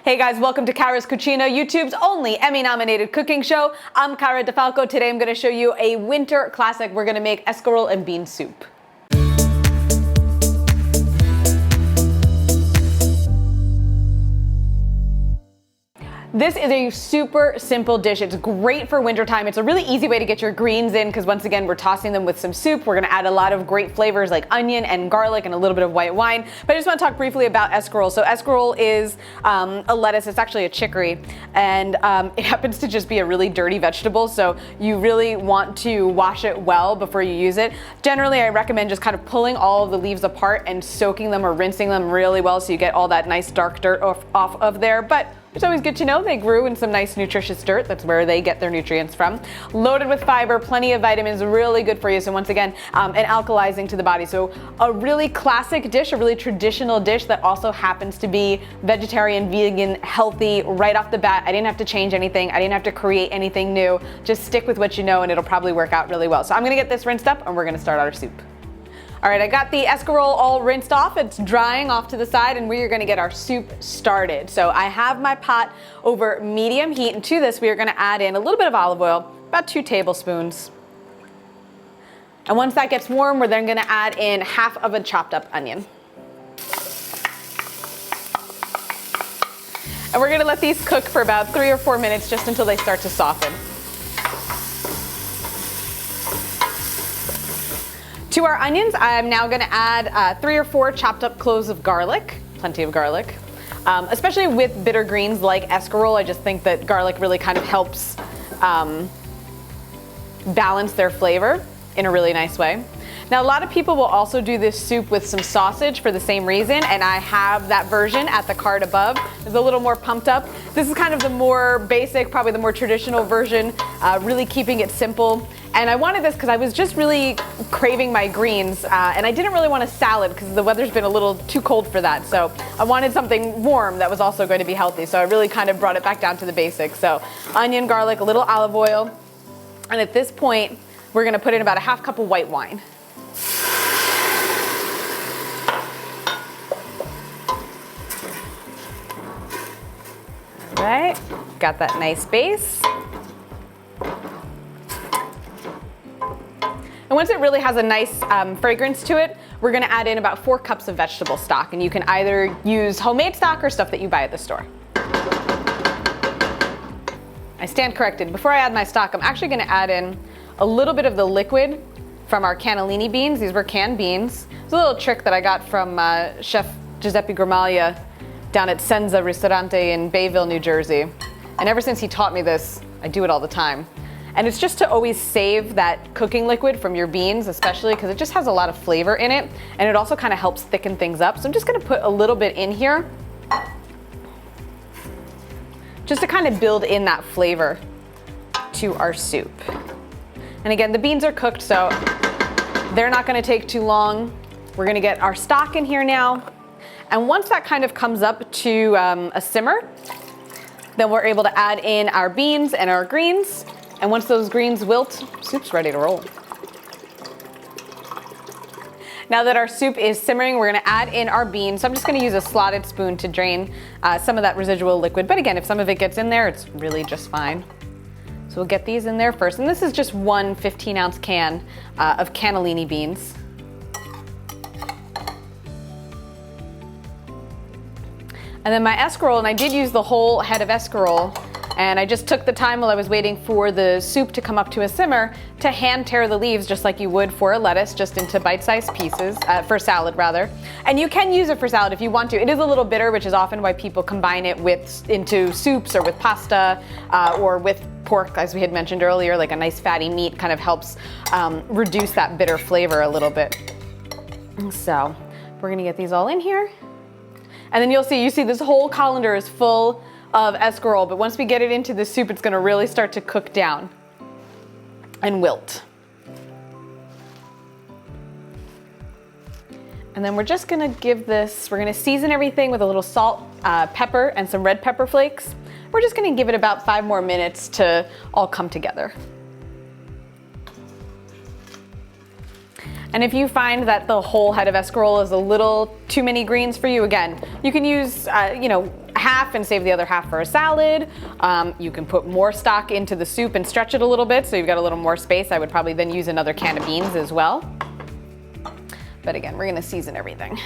Hey guys, welcome to Cara's Cucina, YouTube's only Emmy-nominated cooking show. I'm Cara Di Falco. Today I'm going to show you a winter classic. We're going to make escarole and bean soup. This is a super simple dish. It's great for wintertime. It's a really easy way to get your greens in because once again, we're tossing them with some soup. We're gonna add a lot of great flavors like onion and garlic and a little bit of white wine. But I just wanna talk briefly about escarole. So escarole is a lettuce, it's actually a chicory, and it happens to just be a really dirty vegetable. So you really want to wash it well before you use it. Generally, I recommend just kind of pulling all of the leaves apart and soaking them or rinsing them really well so you get all that nice dark dirt off of there. But it's always good to know they grew in some nice nutritious dirt. That's where they get their nutrients from. Loaded with fiber, plenty of vitamins, really good for you. So once again, and alkalizing to the body. So a really classic dish, a really traditional dish that also happens to be vegetarian, vegan, healthy right off the bat. I didn't have to change anything. I didn't have to create anything new. Just stick with what you know and it'll probably work out really well. So I'm gonna get this rinsed up and we're gonna start our soup. All right, I got the escarole all rinsed off. It's drying off to the side and we are gonna get our soup started. So I have my pot over medium heat, and to this we are gonna add in a little bit of olive oil, about 2 tablespoons. And once that gets warm, we're then gonna add in half of a chopped up onion. And we're gonna let these cook for about 3 or 4 minutes just until they start to soften. To our onions, I'm now gonna add 3 or 4 chopped up cloves of garlic, plenty of garlic. Especially with bitter greens like escarole, I just think that garlic really kind of helps balance their flavor in a really nice way. Now, a lot of people will also do this soup with some sausage for the same reason, and I have that version at the card above. It's a little more pumped up. This is kind of the more basic, probably the more traditional version, really keeping it simple. And I wanted this because I was just really craving my greens, and I didn't really want a salad because the weather's been a little too cold for that. So I wanted something warm that was also going to be healthy. So I really kind of brought it back down to the basics. So onion, garlic, a little olive oil. And at this point, we're gonna put in about a half cup of white wine. All right, got that nice base. And once it really has a nice fragrance to it, we're gonna add in about 4 cups of vegetable stock. And you can either use homemade stock or stuff that you buy at the store. I stand corrected. Before I add my stock, I'm actually gonna add in a little bit of the liquid from our cannellini beans. These were canned beans. It's a little trick that I got from Chef Giuseppe Gramaglia down at Senza Ristorante in Bayville, New Jersey. And ever since he taught me this, I do it all the time. And it's just to always save that cooking liquid from your beans, especially because it just has a lot of flavor in it. And it also kind of helps thicken things up. So I'm just gonna put a little bit in here just to kind of build in that flavor to our soup. And again, the beans are cooked, so they're not gonna take too long. We're gonna get our stock in here now. And once that kind of comes up to a simmer, then we're able to add in our beans and our greens. And once those greens wilt, soup's ready to roll. Now that our soup is simmering, we're gonna add in our beans. So I'm just gonna use a slotted spoon to drain some of that residual liquid. But again, if some of it gets in there, it's really just fine. So we'll get these in there first. And this is just one 15-ounce can of cannellini beans. And then my escarole, and I did use the whole head of escarole, and I just took the time while I was waiting for the soup to come up to a simmer to hand tear the leaves just like you would for a lettuce, just into bite-sized pieces, for salad rather. And you can use it for salad if you want to. It is a little bitter, which is often why people combine it into soups or with pasta or with pork, as we had mentioned earlier, like a nice fatty meat kind of helps reduce that bitter flavor a little bit. So we're gonna get these all in here. And then you see this whole colander is full of escarole, but once we get it into the soup, it's gonna really start to cook down and wilt. And then we're just gonna we're gonna season everything with a little salt, pepper, and some red pepper flakes. We're just gonna give it about 5 more minutes to all come together. And if you find that the whole head of escarole is a little too many greens for you, again, you can use, half and save the other half for a salad. You can put more stock into the soup and stretch it a little bit so you've got a little more space. I would probably then use another can of beans as well. But again, we're gonna season everything.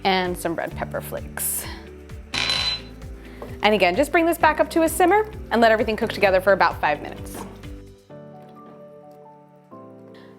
And some red pepper flakes. And again, just bring this back up to a simmer and let everything cook together for about 5 minutes.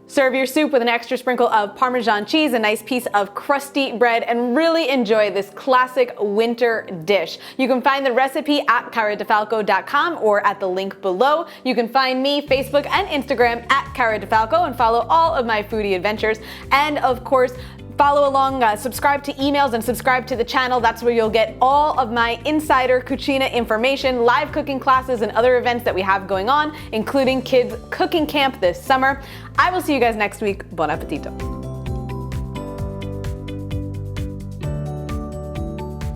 Serve your soup with an extra sprinkle of Parmesan cheese, a nice piece of crusty bread, and really enjoy this classic winter dish. You can find the recipe at caradifalco.com or at the link below. You can find me Facebook and Instagram at Cara Di Falco and follow all of my foodie adventures. And of course, follow along, subscribe to emails and subscribe to the channel. That's where you'll get all of my insider Cucina information, live cooking classes, and other events that we have going on, including kids cooking camp this summer. I will see you guys next week. Buon appetito.